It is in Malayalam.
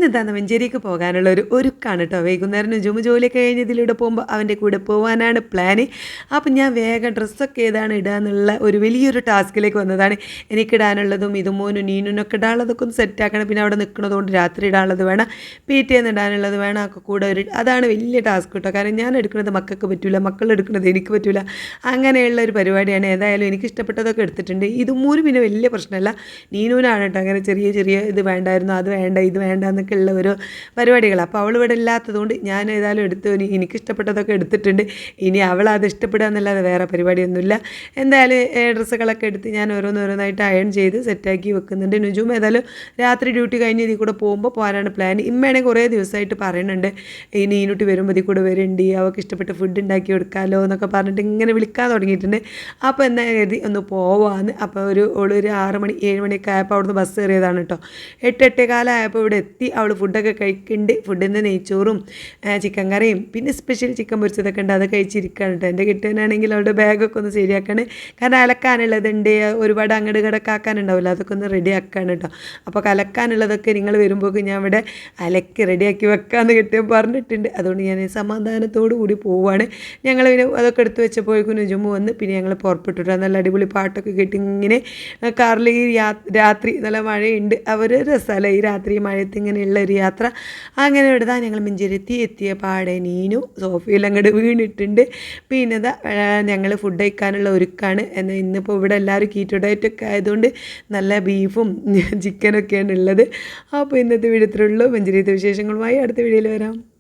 ഇതാ മഞ്ചേരിക്ക് പോകാനുള്ള ഒരുക്കാണ് കേട്ടോ. വൈകുന്നേരം നുജുമ് ജോലിയൊക്കെ കഴിഞ്ഞ് ഇതിലൂടെ പോകുമ്പോൾ അവൻ്റെ കൂടെ പോകാനാണ് പ്ലാന്. അപ്പം ഞാൻ വേഗം ഡ്രസ്സൊക്കെ ഏതാണ് ഇടുക എന്നുള്ള ഒരു വലിയൊരു ടാസ്കിലേക്ക് വന്നതാണ്. എനിക്കിടാനുള്ളതും ഇതുമോനും നീനുനൊക്കെ ഇടാനുള്ളതൊക്കെ ഒന്ന് സെറ്റാക്കണം. പിന്നെ അവിടെ നിൽക്കുന്നതുകൊണ്ട് രാത്രി ഇടാനുള്ളത് വേണം, പിറ്റേന്ന് ഇടാനുള്ളത് വേണം, ഒക്കെ കൂടെ അതാണ് വലിയ ടാസ്ക് കേട്ടോ. കാരണം ഞാൻ എടുക്കുന്നത് മക്കൾക്ക് പറ്റില്ല, മക്കൾ എടുക്കുന്നത് എനിക്ക് പറ്റില്ല. അങ്ങനെയുള്ള ഒരു പരിപാടിയാണ്. ഏതായാലും എനിക്ക് ഇഷ്ടപ്പെട്ടതൊക്കെ എടുത്തിട്ടുണ്ട്. ഇതുമോനും പിന്നെ വലിയ പ്രശ്നമല്ല, നീനുനാണ് കേട്ടോ അങ്ങനെ ചെറിയ ചെറിയ ഇത് വേണ്ടായിരുന്നു, അത് വേണ്ട, ഇത് വേണ്ട എന്നൊക്കെ ഉള്ള ഒരു പരിപാടികൾ. അപ്പോൾ അവൾ ഇവിടെ ഇല്ലാത്തതുകൊണ്ട് ഞാൻ ഏതായാലും എടുത്തു. എനിക്കിഷ്ടപ്പെട്ടതൊക്കെ എടുത്തിട്ടുണ്ട്. ഇനി അവൾ അത് ഇഷ്ടപ്പെടുക എന്നല്ലാതെ വേറെ പരിപാടിയൊന്നുമില്ല. എന്തായാലും ഡ്രസ്സുകളൊക്കെ എടുത്ത് ഞാൻ ഓരോന്നോരോന്നായിട്ട് അയൺ ചെയ്ത് സെറ്റാക്കി വെക്കുന്നുണ്ട്. നുജും ഏതായാലും രാത്രി ഡ്യൂട്ടി കഴിഞ്ഞ് ഇതിൽ കൂടെ പോകുമ്പോൾ പോകാനാണ് പ്ലാൻ. ഇമ്മയാണെങ്കിൽ കുറേ ദിവസമായിട്ട് പറയുന്നുണ്ട് ഇനി ഈനുട്ടി വരുമ്പോൾ ഇതിൽ കൂടെ വരുന്നുണ്ട്, അവൾക്ക് ഇഷ്ടപ്പെട്ട ഫുഡ് ഉണ്ടാക്കി കൊടുക്കാമല്ലോ എന്നൊക്കെ പറഞ്ഞിട്ട് ഇങ്ങനെ വിളിക്കാൻ തുടങ്ങിയിട്ടുണ്ട്. അപ്പോൾ എന്നാൽ കരുതി ഒന്ന് പോവാന്ന്. അപ്പോൾ ഒരു 6 മണി 7 മണിയൊക്കെ ആയപ്പോൾ അവിടുന്ന് ബസ് കയറിയതാണ് കേട്ടോ. 8 കാലമായപ്പോൾ ഇവിടെ എത്തി. അവൾ ഫുഡൊക്കെ കഴിക്കുന്നുണ്ട്. ഫുഡിൽ നിന്ന് നെയ്ച്ചോറും ചിക്കൻ കറിയും പിന്നെ സ്പെഷ്യൽ ചിക്കൻ പൊരിച്ചതൊക്കെ ഉണ്ട്, അത് കഴിച്ചിരിക്കുകയാണ് കേട്ടോ. എൻ്റെ കിട്ടാനാണെങ്കിൽ അവളുടെ ബാഗൊക്കെ ഒന്ന് ശരിയാക്കാണ്. കാരണം അലക്കാനുള്ളതുണ്ട്, ഒരുപാട് അങ്ങോട്ട് കിടക്കാക്കാനുണ്ടാവില്ല, അതൊക്കെ ഒന്ന് റെഡി ആക്കാണ് കേട്ടോ. അപ്പോൾ കലക്കാനുള്ളതൊക്കെ നിങ്ങൾ വരുമ്പോൾ ഞാൻ ഇവിടെ അലക്കി റെഡിയാക്കി വെക്കാമെന്ന് കിട്ടിയാൽ പറഞ്ഞിട്ടുണ്ട്. അതുകൊണ്ട് ഞാൻ സമാധാനത്തോടു കൂടി പോവുകയാണ്. ഞങ്ങൾ പിന്നെ അതൊക്കെ എടുത്ത് വെച്ചപ്പോഴേക്കും നുജുമു വന്ന് പിന്നെ ഞങ്ങൾ പുറപ്പെട്ടിട്ട് നല്ല അടിപൊളി പാട്ടൊക്കെ കേട്ട് ഇങ്ങനെ കാറിൽ ഈ രാത്രി നല്ല മഴയുണ്ട്. അവർ രസമല്ല ഈ രാത്രി മഴയത്ത് ഇങ്ങനെയുള്ള ഒരു യാത്ര. അങ്ങനെ ഇവിടുന്ന് ഞങ്ങൾ മഞ്ചേരി എത്തിയ പാടെ നീനു സോഫയിൽ അങ്ങോട്ട് വീണിട്ടുണ്ട്. പിന്നെ ഞങ്ങൾ ഫുഡ് കഴിക്കാനുള്ള ഒരുക്കാണ്. എന്നാൽ ഇന്നിപ്പോൾ ഇവിടെ എല്ലാവരും കീറ്റോ ഡയറ്റൊക്കെ ആയതുകൊണ്ട് നല്ല ബീഫും ചിക്കനൊക്കെയാണ് ഉള്ളത്. അപ്പോൾ ഇന്നത്തെ വീഡിയോ ഇത്രയുള്ളൂ. മഞ്ചേരിയത്തെ വിശേഷങ്ങളുമായി അടുത്ത വീഡിയോയിൽ വരാം.